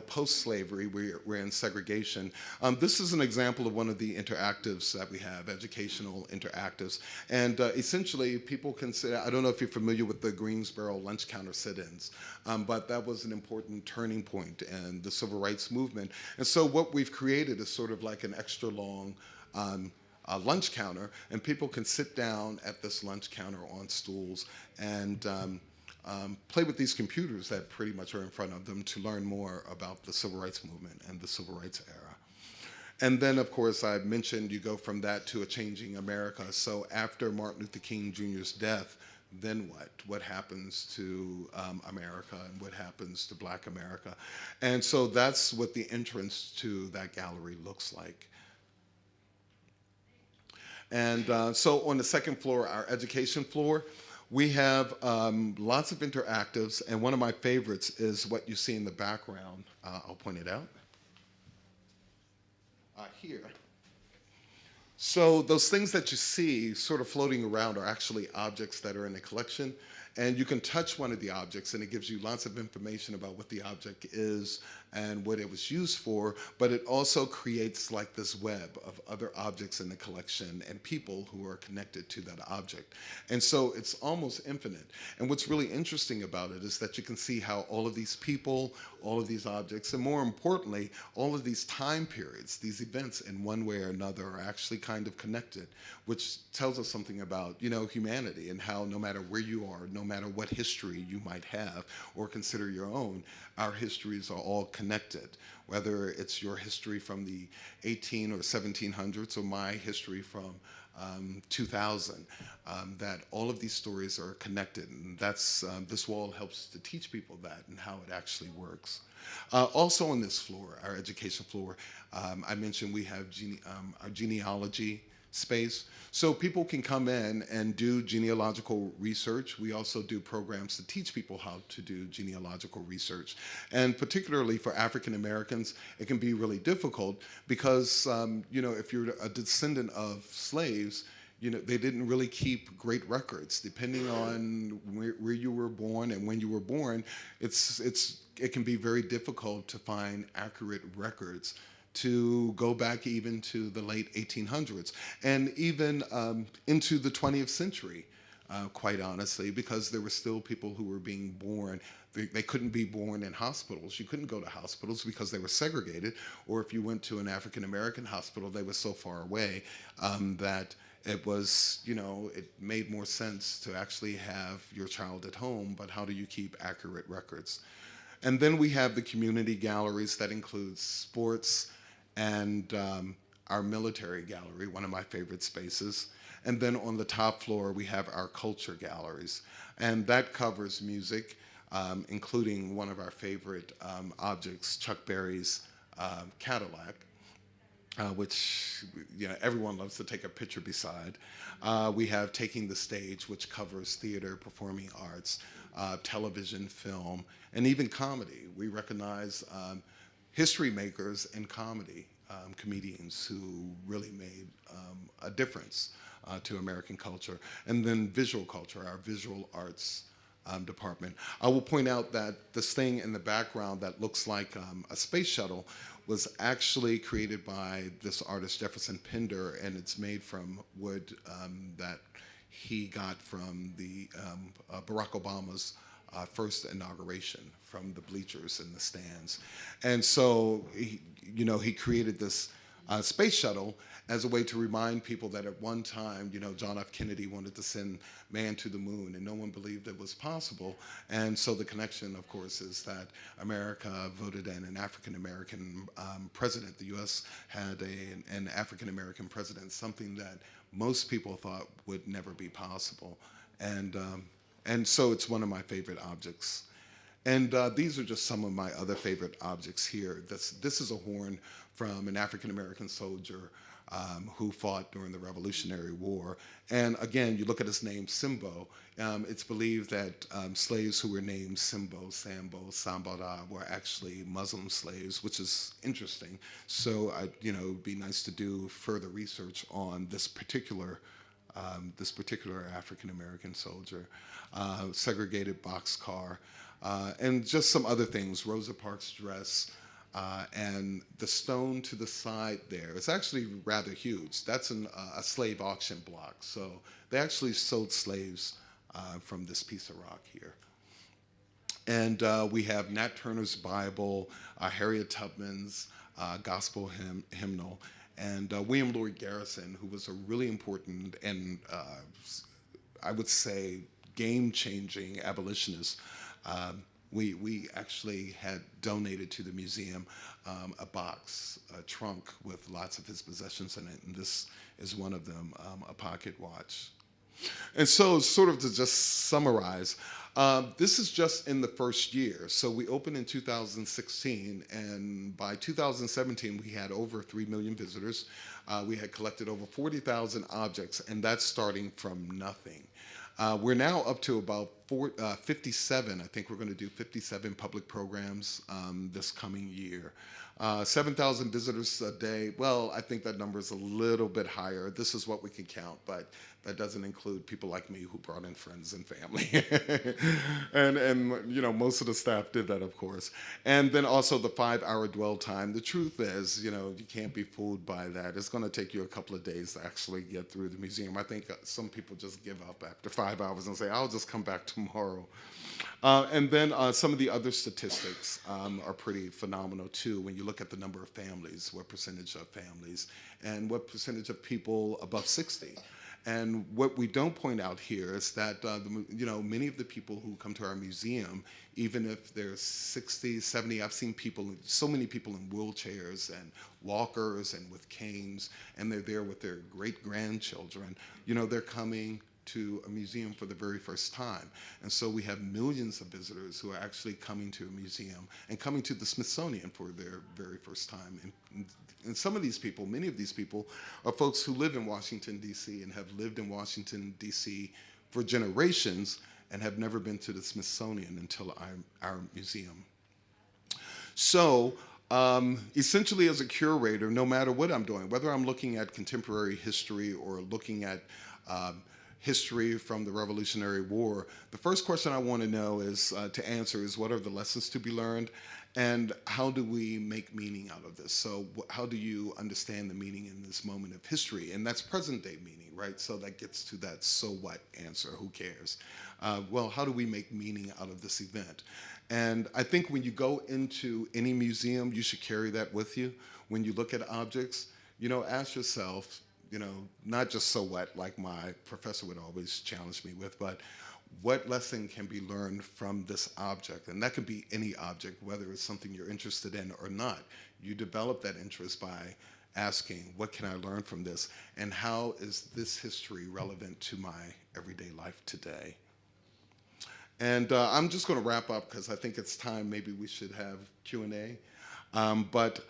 post-slavery, we're in segregation. This is an example of one of the interactives that we have, educational interactives. And essentially, people consider, I don't know if you're familiar with the Greensboro lunch counter sit-ins, but that was an important turning point in the civil rights movement. And so what we've created is sort of like an extra long lunch counter, and people can sit down at this lunch counter on stools and play with these computers that pretty much are in front of them to learn more about the civil rights movement and the civil rights era. And then, of course, I mentioned you go from that to a changing America. So after Martin Luther King Jr.'s death, then what? What happens to America, and what happens to Black America? And so that's what the entrance to that gallery looks like. And so on the second floor, our education floor, we have lots of interactives, and one of my favorites is what you see in the background. I'll point it out. Here. So those things that you see sort of floating around are actually objects that are in the collection, and you can touch one of the objects and it gives you lots of information about what the object is and what it was used for, but it also creates like this web of other objects in the collection and people who are connected to that object. And so it's almost infinite. And what's really interesting about it is that you can see how all of these people, all of these objects, and more importantly, all of these time periods, these events in one way or another are actually kind of connected, which tells us something about, humanity, and how no matter where you are, no matter what history you might have or consider your own, our histories are all connected, whether it's your history from the 18 or 1700s or my history from 2000, that all of these stories are connected, and that's this wall helps to teach people that and how it actually works. Also on this floor, our education floor, I mentioned we have our genealogy space. So people can come in and do genealogical research. We also do programs to teach people how to do genealogical research. And particularly for African Americans, it can be really difficult because, if you're a descendant of slaves, they didn't really keep great records. Depending on where you were born and when you were born, it can be very difficult to find accurate records to go back even to the late 1800s and even into the 20th century, quite honestly, because there were still people who were being born. They couldn't be born in hospitals. You couldn't go to hospitals because they were segregated, or if you went to an African-American hospital, they were so far away that it was, it made more sense to actually have your child at home, but how do you keep accurate records? And then we have the community galleries that includes sports, and our military gallery, one of my favorite spaces. And then on the top floor, we have our culture galleries. And that covers music, including one of our favorite objects, Chuck Berry's Cadillac, which everyone loves to take a picture beside. We have Taking the Stage, which covers theater, performing arts, television, film, and even comedy. We recognize history makers in comedy, comedians who really made a difference to American culture. And then visual culture, our visual arts department. I will point out that this thing in the background that looks like a space shuttle was actually created by this artist, Jefferson Pender, and it's made from wood that he got from the Barack Obama's first inauguration, from the bleachers and the stands. And so, he created this space shuttle as a way to remind people that at one time, John F. Kennedy wanted to send man to the moon, and no one believed it was possible. And so the connection, of course, is that America voted in an African-American president. The U.S. had an African-American president, something that most people thought would never be possible. And so it's one of my favorite objects. And these are just some of my other favorite objects here. This is a horn from an African-American soldier who fought during the Revolutionary War. And again, you look at his name, Simbo. It's believed that slaves who were named Simbo, Sambo, Sambara were actually Muslim slaves, which is interesting. So, it would be nice to do further research on this particular African-American soldier. Segregated boxcar, and just some other things, Rosa Parks' dress, and the stone to the side there. It's actually rather huge. That's a slave auction block. So they actually sold slaves from this piece of rock here. And we have Nat Turner's Bible, Harriet Tubman's gospel hymnal, and William Lloyd Garrison, who was a really important and I would say game-changing abolitionist. We actually had donated to the museum a box, a trunk with lots of his possessions in it, and this is one of them, a pocket watch. And so sort of to just summarize, this is just in the first year. So we opened in 2016, and by 2017, we had over 3 million visitors. We had collected over 40,000 objects, and that's starting from nothing. We're now up to about 57. I think we're going to do 57 public programs this coming year. 7,000 visitors a day. Well, I think that number is a little bit higher. This is what we can count, but that doesn't include people like me who brought in friends and family. and most of the staff did that, of course. And then also the 5-hour dwell time. The truth is, you can't be fooled by that. It's going to take you a couple of days to actually get through the museum. I think some people just give up after 5 hours and say, I'll just come back tomorrow. And then some of the other statistics are pretty phenomenal too. When you look at the number of families, what percentage of families, and what percentage of people above 60. And what we don't point out here is that many of the people who come to our museum, even if they're 60, 70, I've seen so many people in wheelchairs and walkers and with canes, and they're there with their great-grandchildren. They're coming to a museum for the very first time. And so we have millions of visitors who are actually coming to a museum and coming to the Smithsonian for their very first time. And some of these people, many of these people, are folks who live in Washington, D.C. and have lived in Washington, D.C. for generations and have never been to the Smithsonian until our museum. So essentially, as a curator, no matter what I'm doing, whether I'm looking at contemporary history or looking at history from the Revolutionary War, the first question I want to know to answer is, what are the lessons to be learned, and how do we make meaning out of this? So how do you understand the meaning in this moment of history? And that's present-day meaning, right? So that gets to that so what answer, who cares? Well, how do we make meaning out of this event? And I think when you go into any museum, you should carry that with you. When you look at objects, ask yourself, not just so what, like my professor would always challenge me with, but what lesson can be learned from this object? And that could be any object, whether it's something you're interested in or not. You develop that interest by asking, what can I learn from this? And how is this history relevant to my everyday life today? And I'm just going to wrap up because I think it's time maybe we should have Q&A. But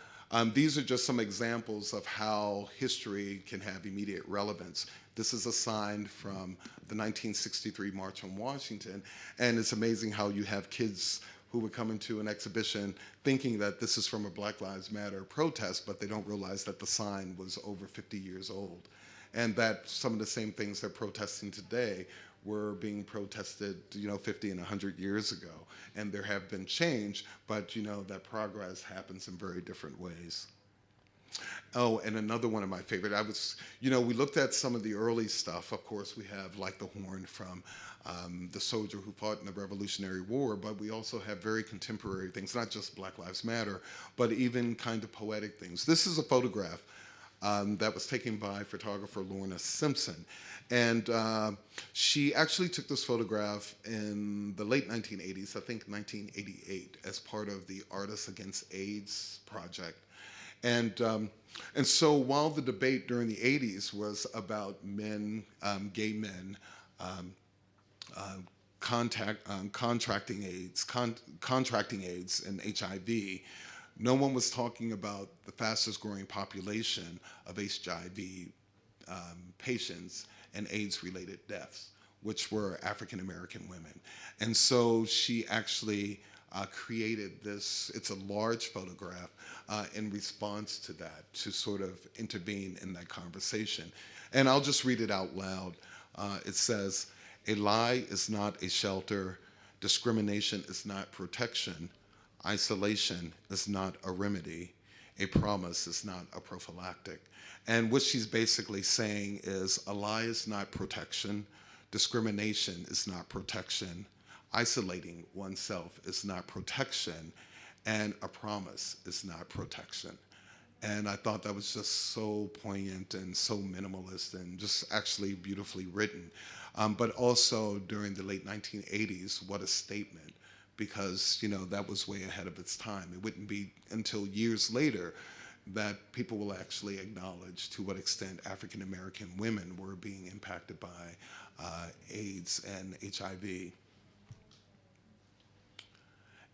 these are just some examples of how history can have immediate relevance. This is a sign from the 1963 March on Washington, and it's amazing how you have kids who would come into an exhibition thinking that this is from a Black Lives Matter protest, but they don't realize that the sign was over 50 years old, and that some of the same things they're protesting today were being protested, 50 and 100 years ago. And there have been change, but that progress happens in very different ways. Oh, and another one of my favorite, we looked at some of the early stuff. Of course, we have like the horn from the soldier who fought in the Revolutionary War, but we also have very contemporary things, not just Black Lives Matter, but even kind of poetic things. This is a photograph that was taken by photographer Lorna Simpson. And she actually took this photograph in the late 1980s, I think 1988, as part of the Artists Against AIDS project. And so while the debate during the 80s was about men, gay men, contracting AIDS and HIV, no one was talking about the fastest growing population of HIV patients and AIDS-related deaths, which were African American women. And so she actually created this, it's a large photograph, in response to that, to sort of intervene in that conversation. And I'll just read it out loud. It says, "A lie is not a shelter, discrimination is not protection, isolation is not a remedy, a promise is not a prophylactic." And what she's basically saying is a lie is not protection, discrimination is not protection, isolating oneself is not protection, and a promise is not protection. And I thought that was just so poignant and so minimalist and just actually beautifully written. But also during the late 1980s, what a statement, because that was way ahead of its time. It wouldn't be until years later that people will actually acknowledge to what extent African American women were being impacted by AIDS and HIV.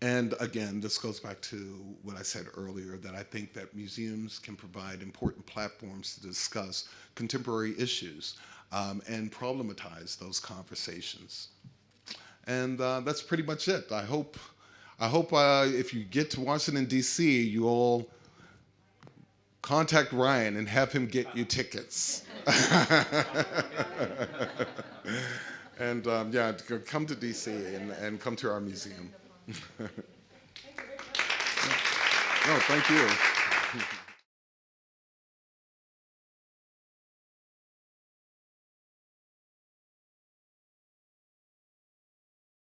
And again, this goes back to what I said earlier, that I think that museums can provide important platforms to discuss contemporary issues and problematize those conversations. And that's pretty much it. I hope if you get to Washington, D.C., you all contact Ryan and have him get you tickets. And yeah, come to D.C. and come to our museum. No, thank you.